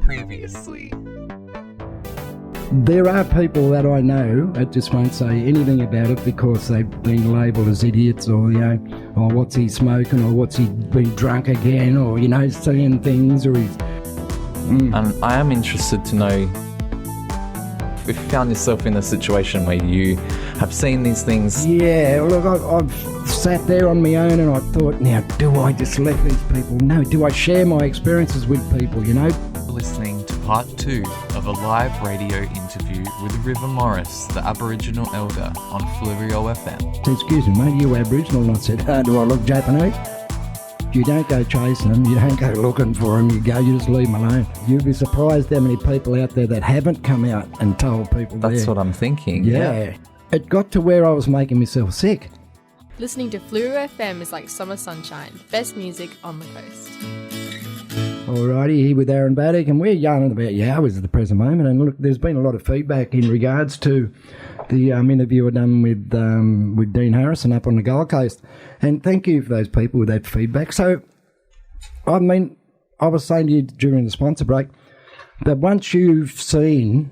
Previously. There are people that I know that just won't say anything about it because they've been labelled as idiots, or, you know, or what's he smoking, or what's he been drunk again, or, you know, seeing things, or he's... I am interested to know if you found yourself in a situation where you have seen these things. Yeah, look, I've sat there on my own and I thought, now, do I just let these people know? Do I share my experiences with people, you know? Listening to part 2 of a live radio interview with River Morris, the Aboriginal elder, on Flurio FM. Excuse me, mate, you Aboriginal? And I said, do I look Japanese? You don't go chasing them, you don't go looking for them, you just leave them alone. You'd be surprised how many people out there that haven't come out and told people. That's what I'm thinking. Yeah. It got to where I was making myself sick. Listening to Flurio FM is like summer sunshine. Best music on the coast. Alrighty, here with Aaron Baddock, and we're yarning about Yowies at the present moment. And look, there's been a lot of feedback in regards to the interview I done with Dean Harrison up on the Gold Coast. And thank you for those people with that feedback. So, I mean, I was saying to you during the sponsor break that once you've seen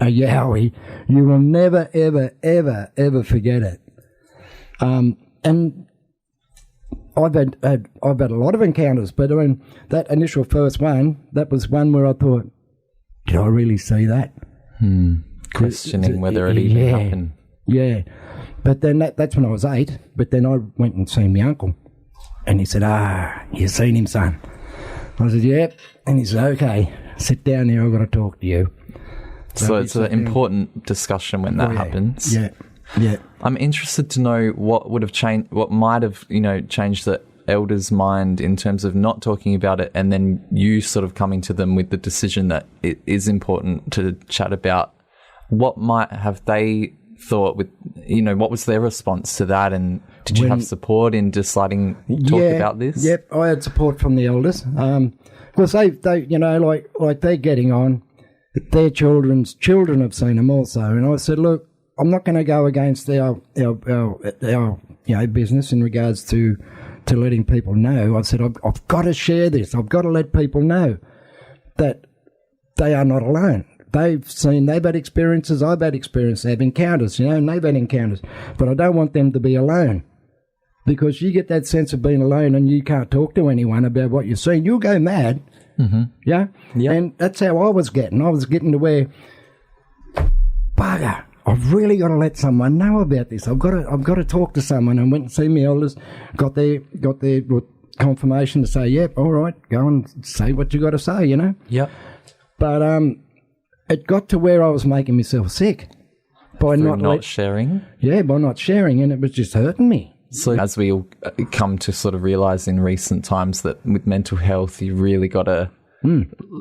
a Yowie, you will never, ever, ever, ever forget it. And I've had a lot of encounters, but I mean, that initial first one, that was one where I thought, did I really see that? Questioning whether it even happened. Yeah. But then that's when I was 8, but then I went and seen my uncle, and he said, you seen him, son? I said, yep. And he said, okay, sit down here, I've got to talk to you. So it's an important discussion when that happens. Yeah. Yeah. I'm interested to know what would have changed, what might have, changed the elder's mind in terms of not talking about it, and then you sort of coming to them with the decision that it is important to chat about. What might have they thought with, what was their response to that, and did you have support in deciding talk about this? Yep, I had support from the elders. Because they like they're getting on. Their children have seen them also, and I said, look, I'm not going to go against our business in regards to letting people know. I said, I've got to share this. I've got to let people know that they are not alone. They've had experiences, I've had experiences, they've encounters, and they've had encounters. But I don't want them to be alone, because you get that sense of being alone and you can't talk to anyone about what you've seen. You'll go mad. Mm-hmm. Yeah? Yep. And that's how I was getting. I was getting to where, bugger, I've really got to let someone know about this. I've got to talk to someone. And went and see my elders, got their confirmation to say, yep, all right, go and say what you got to say, Yep. But it got to where I was making myself sick by not sharing. Yeah, by not sharing, and it was just hurting me. So as we all come to sort of realise in recent times that with mental health, you really got to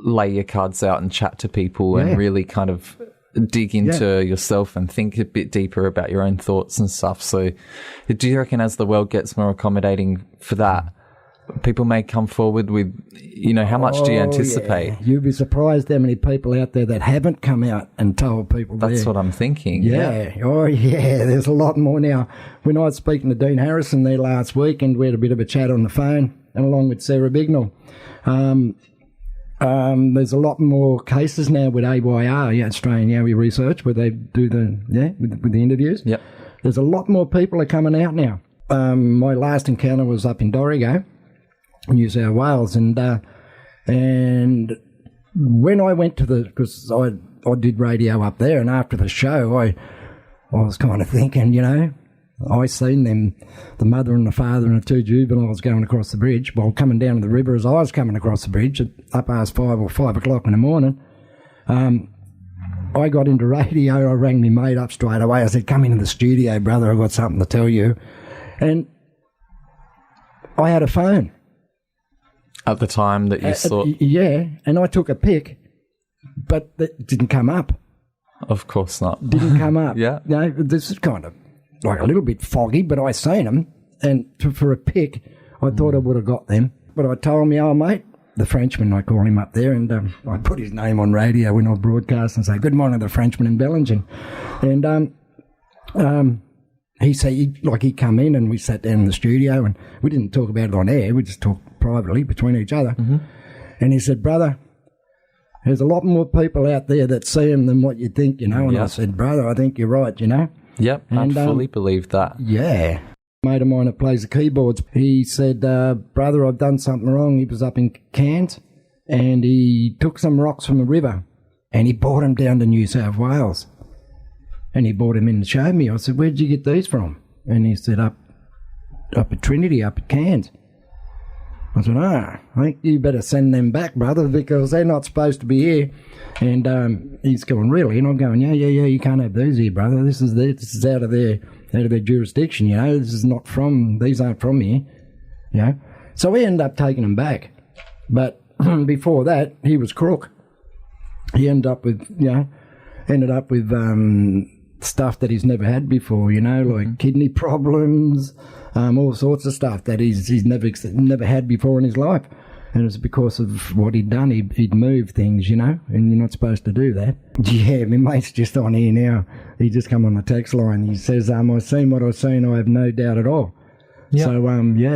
lay your cards out and chat to people and really kind of dig into yourself and think a bit deeper about your own thoughts and stuff. So do you reckon as the world gets more accommodating for that, people may come forward with, how much do you anticipate? Yeah. You'd be surprised how many people out there that haven't come out and told people. That's what I'm thinking. Yeah. Oh, yeah. There's a lot more now. When I was speaking to Dean Harrison there last week, and we had a bit of a chat on the phone, and along with Sarah Bignell, there's a lot more cases now with AYR, Australian Yowie Research, where they do with the interviews. Yep. There's a lot more people are coming out now. My last encounter was up in Dorrigo, New South Wales, and when I went to because I did radio up there, and after the show, I was kind of thinking, I seen them, the mother and the father and the 2 juveniles going across the bridge, coming down to the river as I was coming across the bridge at up past 5 or 5 o'clock in the morning. I got into radio, I rang my mate up straight away, I said, come into the studio, brother, I've got something to tell you. And I had a phone. At the time that you saw... Yeah, and I took a pic, but it didn't come up. Of course not. Didn't come up. Yeah. This is kind of like a little bit foggy, but I seen them, and for a pic, I thought I would have got them. But I told me old mate, the Frenchman, I call him up there, and I put his name on radio when I broadcast and say, good morning, the Frenchman in Bellingen. And he said, he come in and we sat down in the studio, and we didn't talk about it on air, we just talked privately between each other. Mm-hmm. And he said, brother, There's a lot more people out there that see them than what you think, you know. And Yeah. I said, brother, I think you're right, you know. Yep, I And, fully believe that. Yeah. A mate of mine that plays the keyboards, he said, brother, I've done something wrong. He was up in Cairns and he took some rocks from a river and he brought them down to New South Wales. And he brought them in and showed me. I said, where'd you get these from? And he said, up at Trinity, up at Cairns. I said, I think you better send them back, brother, because they're not supposed to be here. And he's going, really? And I'm going, yeah, you can't have these here, brother. This is out of their jurisdiction, you know. These aren't from here, you know. So we ended up taking them back. But before that, he was crook. He ended up with stuff that he's never had before, you know, like kidney problems, all sorts of stuff that he's never had before in his life. And it's because of what he'd done. He'd moved things, you know, and you're not supposed to do that. Yeah, my mate's just on here now. He just come on the text line. He says, I've seen what I've seen. I have no doubt at all. Yep. So,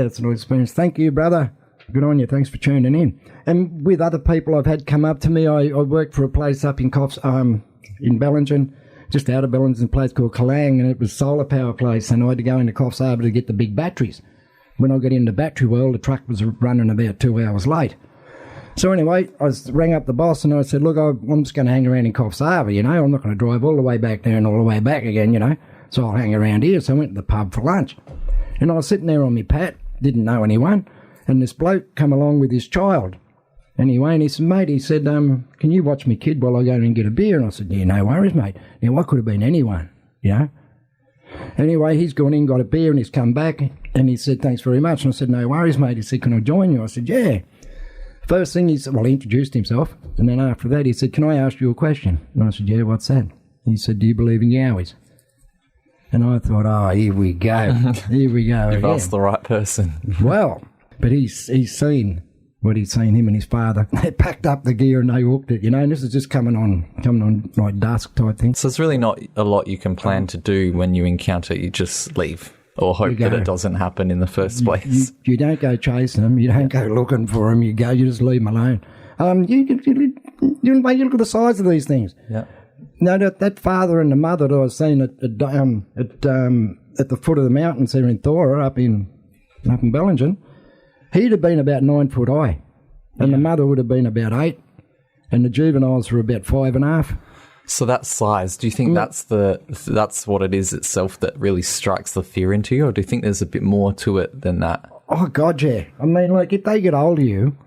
that's an experience. Thank you, brother. Good on you. Thanks for tuning in. And with other people I've had come up to me, I worked for a place up in in Bellingen, just out of Bellingen, a place called Kalang, and it was a solar power place, and I had to go into Coffs Harbour to get the big batteries. When I got into Battery World, the truck was running about 2 hours late. So anyway, I rang up the boss and I said, look, I'm just going to hang around in Coffs Harbour, you know. I'm not going to drive all the way back there and all the way back again, you know. So I'll hang around here. So I went to the pub for lunch. And I was sitting there on my pat, didn't know anyone, and this bloke come along with his child. Anyway, and he said, mate, he said, can you watch me kid while I go and get a beer? And I said, yeah, no worries, mate. Now, I could have been anyone, you know. Anyway, he's gone in, got a beer, and he's come back, and he said, thanks very much. And I said, no worries, mate. He said, can I join you? I said, yeah. First thing he said, well, he introduced himself, and then after that he said, can I ask you a question? And I said, yeah, what's that? He said, do you believe in Yowies? And I thought, oh, here we go. Here we go. You've asked the right person. Well, but he's seen what he's seen, him and his father. They packed up the gear and they hooked it, you know, and this is just coming on like dusk type thing. So there's really not a lot you can plan to do when you encounter it. You just leave or hope that it doesn't happen in the first place. You don't go chasing them. You don't go looking for them. You just leave them alone. You look at the size of these things. Yeah. No, that father and the mother that I was seeing at the foot of the mountains there in Thora, up in Bellingen, he'd have been about 9 foot high, and the mother would have been about 8, and the juveniles were about 5.5. So that size, do you think that's what it is itself that really strikes the fear into you, or do you think there's a bit more to it than that? Oh God, yeah. I mean, like if they get hold of you,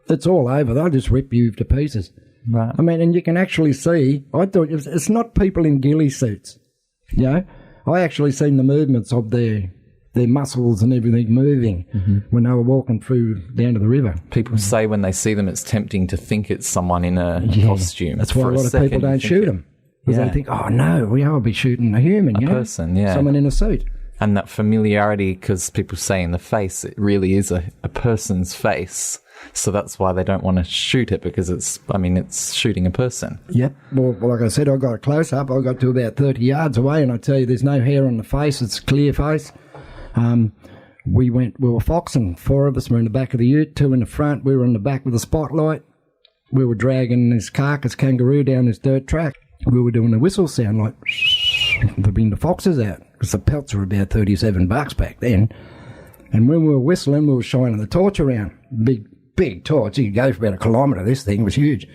it's all over. They'll just rip you to pieces. Right. I mean, and you can actually see. I thought it's not people in ghillie suits. You know, I actually seen the movements of their muscles and everything moving when they were walking through down to the river. People say when they see them, it's tempting to think it's someone in a costume. That's why a lot of people don't shoot them. Because they think, oh no, I'll be shooting a human, a person, someone in a suit. And that familiarity, because people say in the face, it really is a person's face. So that's why they don't want to shoot it, because it's shooting a person. Yep. Well, like I said, I got a close-up. I got to about 30 yards away, and I tell you, there's no hair on the face. It's a clear face. We were foxing. 4 of us were in the back of the ute, 2 in the front. We were in the back with a spotlight. We were dragging this carcass kangaroo down this dirt track. We were doing a whistle sound like to bring the foxes out, because the pelts were about $37 back then. And when we were whistling, we were shining the torch around. Big torch. You could go for about 1 kilometre. This thing was huge.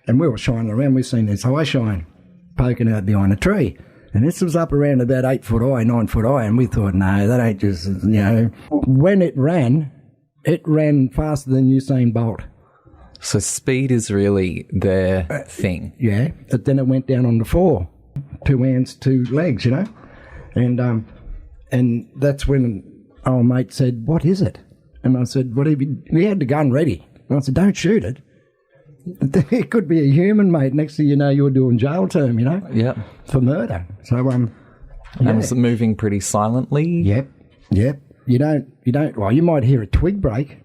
And we were shining around. We seen this high shine poking out behind a tree. And this was up around about 8 foot high, 9 foot high. And we thought, no, that ain't just, you know. When it ran faster than Usain Bolt. So speed is really their thing. Yeah. But then it went down on the 4. 2 hands, 2 legs, you know. And that's when our mate said, what is it? And I said, we had the gun ready. And I said, don't shoot it. It could be a human, mate. Next thing you know, you're doing jail term, you know? Yeah. For murder. So, And was it moving pretty silently? Yep. You don't, well, you might hear a twig break,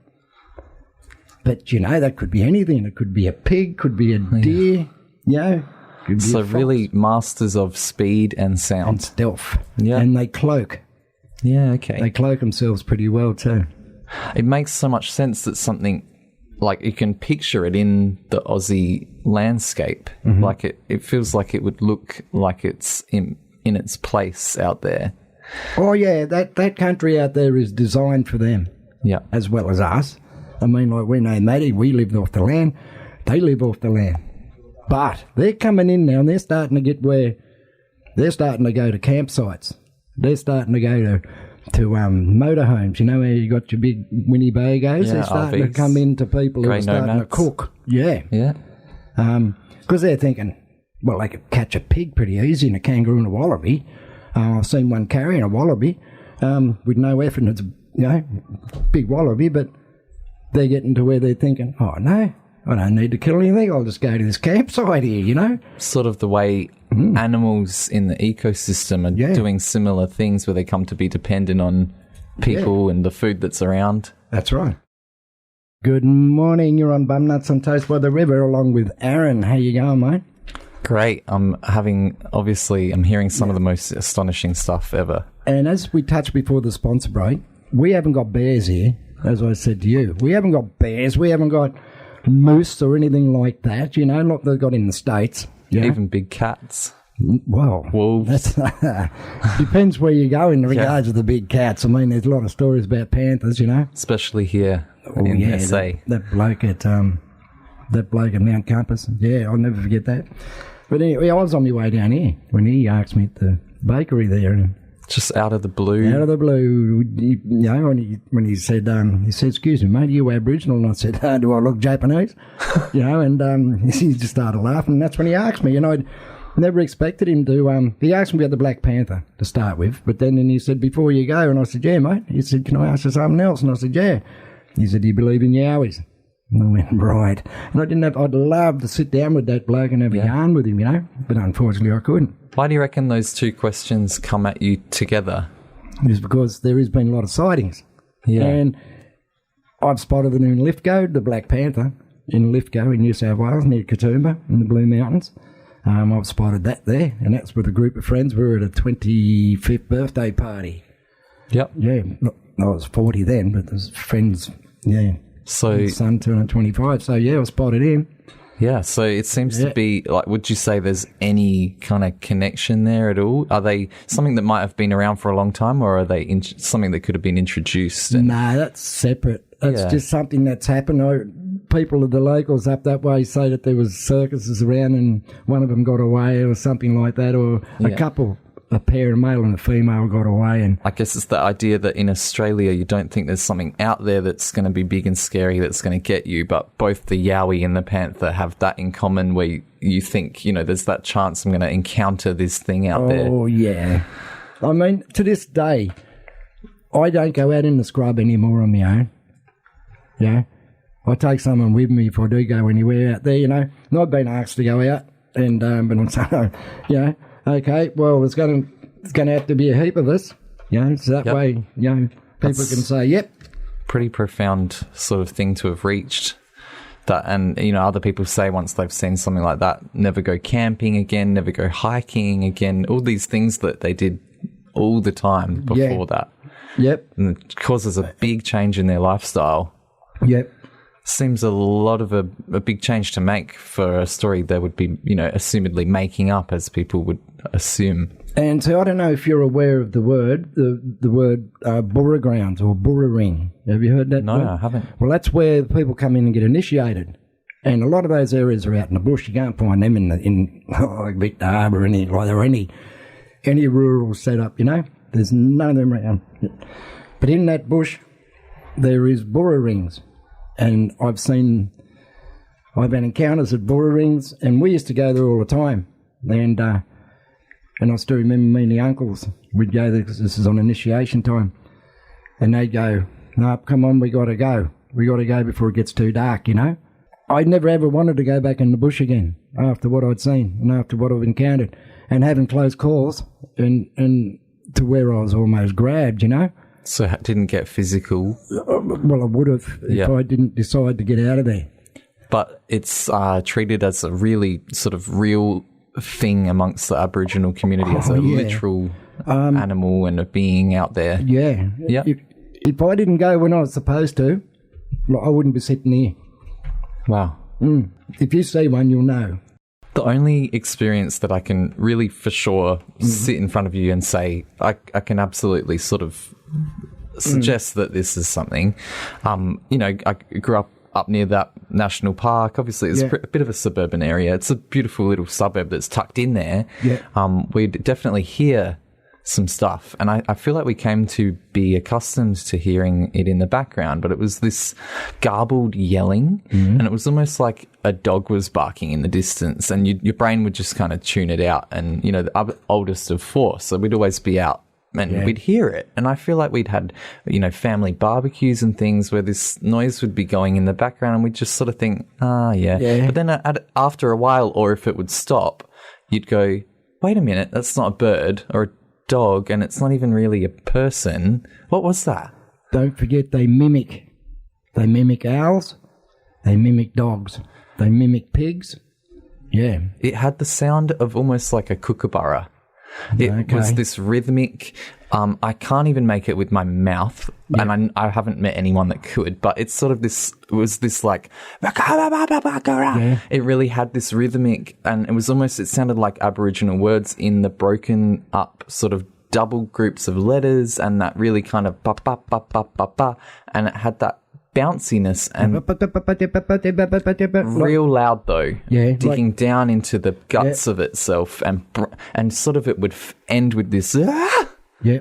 but, you know, that could be anything. It could be a pig, could be a deer, you know? Could be so really masters of speed and sound. And stealth. Yeah. And they cloak. Yeah, okay. They cloak themselves pretty well too. It makes so much sense that something like you can picture it in the Aussie landscape. Like it feels like it would look like it's in its place out there. Oh, yeah, that country out there is designed for them. Yeah. As well as us. I mean, like we know Matty, we live off the land. They live off the land. But they're coming in now and they're starting to get where they're starting to go to campsites. They're starting to go to motorhomes. You know where you got your big Winnebagos? Yeah, they're starting RVs. to come into people who are starting to nomads. cook. Yeah. Yeah. Because they're thinking, well, they could catch a pig pretty easy and a kangaroo and a wallaby. I've seen one carrying a wallaby with no effort. It's, you know, big wallaby, but they're getting to where they're thinking, oh, no, I don't need to kill anything. I'll just go to this campsite here, you know? Sort of the way animals in the ecosystem are doing similar things where they come to be dependent on people and the food that's around. That's right. Good morning. You're on Bum Nuts on Toast by the River along with Aaron. How you going, mate? Great. I'm hearing some of the most astonishing stuff ever. And as we touched before the sponsor break, we haven't got bears here, as I said to you. We haven't got bears. We haven't got moose or anything like that, you know, not that they've got in the States. You know? Even big cats. Well, Wolves. Depends where you go in regards to the big cats. I mean, there's a lot of stories about panthers, you know. Especially here in SA. That bloke at Mount Compass. Yeah, I'll never forget that. But anyway, I was on my way down here when he asked me at the bakery there. And just out of the blue. Out of the blue, you know, when he said, excuse me, mate, are you Aboriginal? And I said, do I look Japanese? You know, and he just started laughing. And that's when he asked me, and I'd never expected him to. He asked me about the Black Panther to start with, but then he said, before you go, and I said, yeah, mate. He said, can I ask you something else? And I said, yeah. He said, do you believe in Yowies? And I went, right. And I'd love to sit down with that bloke and have a yarn with him, you know, but unfortunately I couldn't. Why do you reckon those two questions come at you together? It's because there has been a lot of sightings. Yeah. And I've spotted it in Lithgow, the Black Panther, in Lithgow in New South Wales, near Katoomba in the Blue Mountains. I've spotted that there, and that's with a group of friends. We were at a 25th birthday party. Yep. Yeah, I was 40 then, but there's friends, So his son turned 25, so I spotted him. Yeah, so it seems to be, like, would you say there's any kind of connection there at all? Are they something that might have been around for a long time, or are they something that could have been introduced? No, that's separate. That's just something that's happened. People of the locals up that way say that there was circuses around and one of them got away or something like that, or a couple, a pair, a male and a female, got away. And I guess it's the idea that in Australia you don't think there's something out there that's going to be big and scary that's going to get you, but both the Yowie and the Panther have that in common, where you think, you know, there's that chance I'm going to encounter this thing out there. Oh, yeah. I mean, to this day, I don't go out in the scrub anymore on my own. Yeah. I take someone with me if I do go anywhere out there, you know. And I've been asked to go out, and but I'm saying, okay, well, it's going to have to be a heap of us, you know, so that way, you know, people can say, yep. Pretty profound sort of thing to have reached. That, and, you know, other people say once they've seen something like that, never go camping again, never go hiking again, all these things that they did all the time before that. Yep. And it causes a big change in their lifestyle. Yep. Seems a lot of a big change to make for a story they would be, you know, assumedly making up, as people would assume. And so I don't know if you're aware of the word, the word Borah grounds or Borah ring. Have you heard that word? No, I haven't. Well, that's where people come in and get initiated. And a lot of those areas are out in the bush. You can't find them in like Victor Harbour or any rural setup, you know. There's none of them around. But in that bush, there is Borah rings. And I've had encounters at Borah rings, and we used to go there all the time. And I still remember me and the uncles, we'd go there because this is on initiation time. And they'd go, no, come on, we got to go. We got to go before it gets too dark, you know. I'd never ever wanted to go back in the bush again after what I'd seen and after what I've encountered. And having close calls and to where I was almost grabbed, you know. So it didn't get physical? Well, I would have if I didn't decide to get out of there. But it's treated as a really sort of real thing amongst the Aboriginal community, as a literal animal and a being out there. Yeah. Yeah. If I didn't go when I was supposed to, I wouldn't be sitting here. Wow. If you see one, you'll know. The only experience that I can really for sure sit in front of you and say, I can absolutely sort of suggest that this is something. I grew up near that national park. Obviously, it's a bit of a suburban area. It's a beautiful little suburb that's tucked in there. Yeah. We'd definitely hear some stuff. And I feel like we came to be accustomed to hearing it in the background, but it was this garbled yelling, and it was almost like a dog was barking in the distance, and your brain would just kind of tune it out. And, the oldest of four, so we'd always be out and we'd hear it. And I feel like we'd had, family barbecues and things where this noise would be going in the background, and we'd just sort of think, yeah. But then after a while, or if it would stop, you'd go, wait a minute, that's not a bird or a dog, and it's not even really a person. What was that? Don't forget they mimic owls, they mimic dogs, they mimic pigs. Yeah. It had the sound of almost like a kookaburra. It was this rhythmic, I can't even make it with my mouth, and I haven't met anyone that could, but it's sort of this, it was this like, it really had this rhythmic, and it sounded like Aboriginal words in the broken up sort of double groups of letters, and that really kind of ba ba ba ba ba ba, and it had that bounciness and real loud though, digging down into the guts of itself, and sort of it would end with this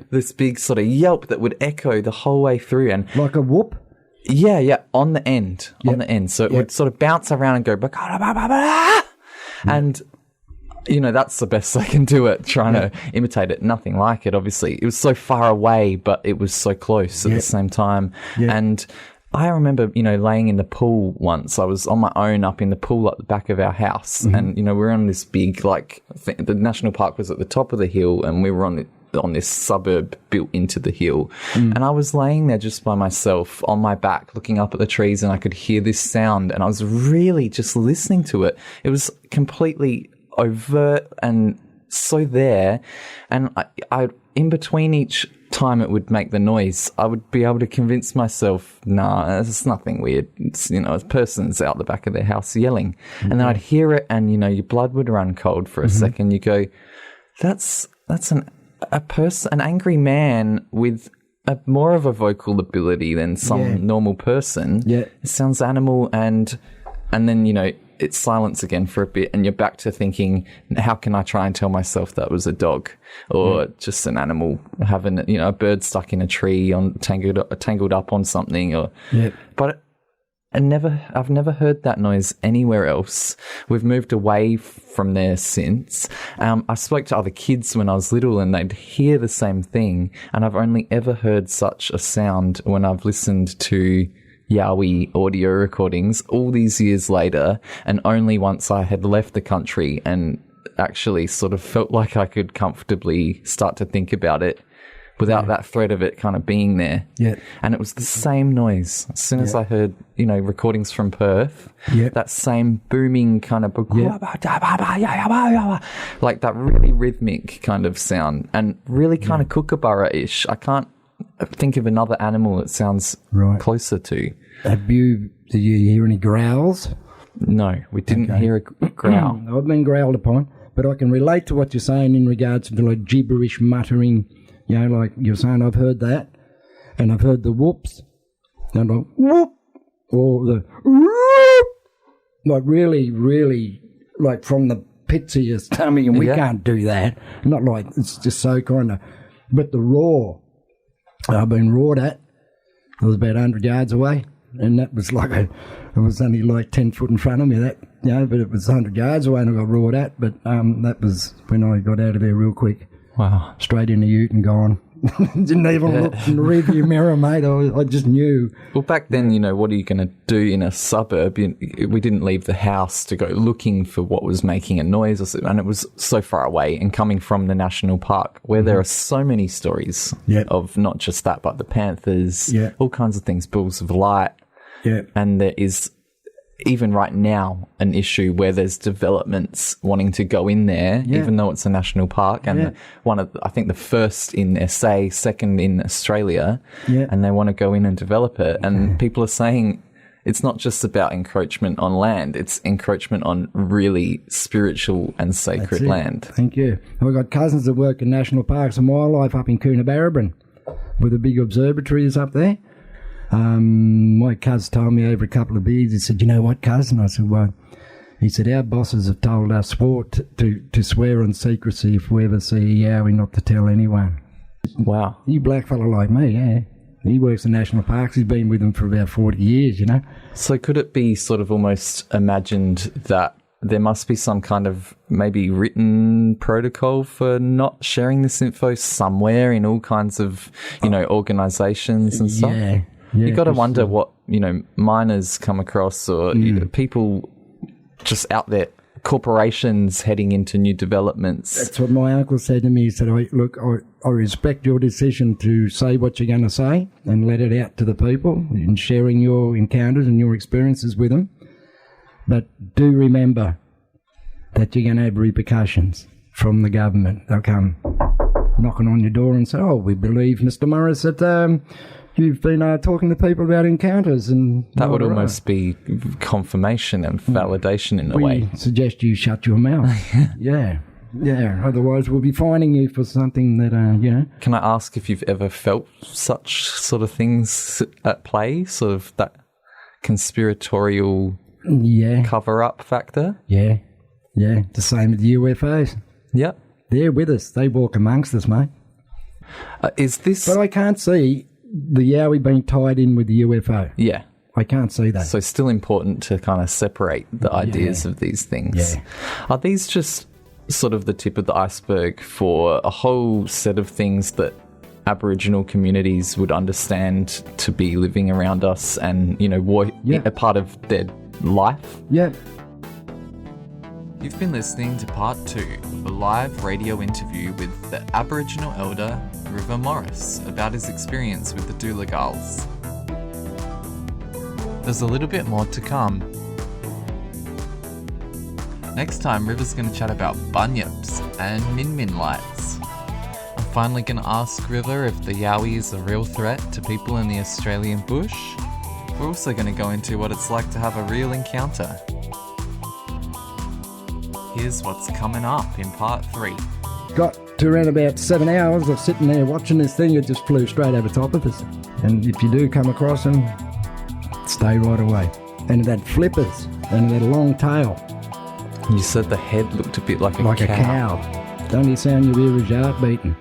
this big sort of yelp that would echo the whole way through, and like a whoop. On the end, so it would sort of bounce around and go and that's the best I can do at trying to imitate it. Nothing like it, obviously. It was so far away, but it was so close at the same time. And I remember, laying in the pool once. I was on my own up in the pool at the back of our house. And, we were on this big, the national park was at the top of the hill, and we were on this suburb built into the hill. And I was laying there just by myself on my back, looking up at the trees, and I could hear this sound, and I was really just listening to it. It was completely overt and so there. And I in between each time it would make the noise, I would be able to convince myself, there's nothing weird. It's, a person's out the back of their house yelling. And then I'd hear it, and, your blood would run cold for a second. You go, that's an angry man with more of a vocal ability than some normal person. Yeah. It sounds animal, and then, it's silence again for a bit, and you're back to thinking, how can I try and tell myself that was a dog or just an animal having, a bird stuck in a tree tangled up on something, but I've never heard that noise anywhere else. We've moved away from there since. I spoke to other kids when I was little, and they'd hear the same thing, and I've only ever heard such a sound when I've listened to Yowie audio recordings all these years later, and only once I had left the country and actually sort of felt like I could comfortably start to think about it without that threat of it kind of being there. Yeah. And it was the same noise. As soon as I heard, recordings from Perth, that same booming kind of, like that really rhythmic kind of sound, and really kind of kookaburra-ish. I can't think of another animal that sounds closer to. Did you hear any growls? No, we didn't hear a growl. I've been growled upon, but I can relate to what you're saying in regards to like gibberish muttering. Like you're saying, I've heard that, and I've heard the whoops, and like whoop, or the whoop, like really, really, like from the pits of your stomach, and we can't do that. Not like it's just so kind of, but the roar. I've been roared at. I was about 100 yards away, and that was it was only like 10 foot in front of me, but it was 100 yards away, and I got roared at, but that was when I got out of there real quick. Wow. Straight in the ute and gone. Didn't even look in the rearview mirror, mate. I just knew. Well, back then, what are you going to do in a suburb? We didn't leave the house to go looking for what was making a noise, and it was so far away, and coming from the national park where there are so many stories of not just that, but the Panthers, all kinds of things, bills of light. Yeah. And there is, even right now, an issue where there's developments wanting to go in there, even though it's a national park, and I think the first in SA, second in Australia, and they want to go in and develop it. And people are saying, it's not just about encroachment on land, it's encroachment on really spiritual and sacred land. Thank you. I've got cousins that work in national parks and wildlife up in Coonabarabran with the big observatories up there. My cuz told me over a couple of beers, he said, "You know what, cuz?" And I said, "What?" He said, "Our bosses have told us to swear on secrecy if we ever see a Yowie not to tell anyone." Wow. You black fella like me, yeah. He works in national parks. He's been with them for about 40 years, you know. So could it be sort of almost imagined that there must be some kind of maybe written protocol for not sharing this info somewhere in all kinds of, organisations and stuff? Yeah. You got to wonder what, miners come across or people just out there, corporations heading into new developments. That's what my uncle said to me. He said, I respect your decision to say what you're going to say and let it out to the people and sharing your encounters and your experiences with them. But do remember that you're going to have repercussions from the government. They'll come knocking on your door and say, "Oh, we believe, Mr. Morris, that you've been talking to people about encounters." And that would almost be confirmation and validation in a way. We suggest you shut your mouth. Yeah. Otherwise, we'll be fining you for something that, Can I ask if you've ever felt such sort of things at play, sort of that conspiratorial cover-up factor? Yeah. The same with the UFOs. Yep. They're with us. They walk amongst us, mate. Is this... But I can't see the Yowie being tied in with the UFO. Yeah. I can't see that. So still important to kind of separate the ideas of these things. Yeah. Are these just sort of the tip of the iceberg for a whole set of things that Aboriginal communities would understand to be living around us and, a part of their life? Yeah. You've been listening to part 2 of a live radio interview with the Aboriginal elder River Morris about his experience with the Doolagals. There's a little bit more to come. Next time, River's going to chat about bunyips and min-min lights. I'm finally going to ask River if the Yowie is a real threat to people in the Australian bush. We're also going to go into what it's like to have a real encounter. Here's what's coming up in part 3. Got to around about 7 hours of sitting there watching this thing. It just flew straight over top of us. And if you do come across them, stay right away. And that flippers and that long tail. You said the head looked a bit like a cow. The only sound you hear is your heart beating.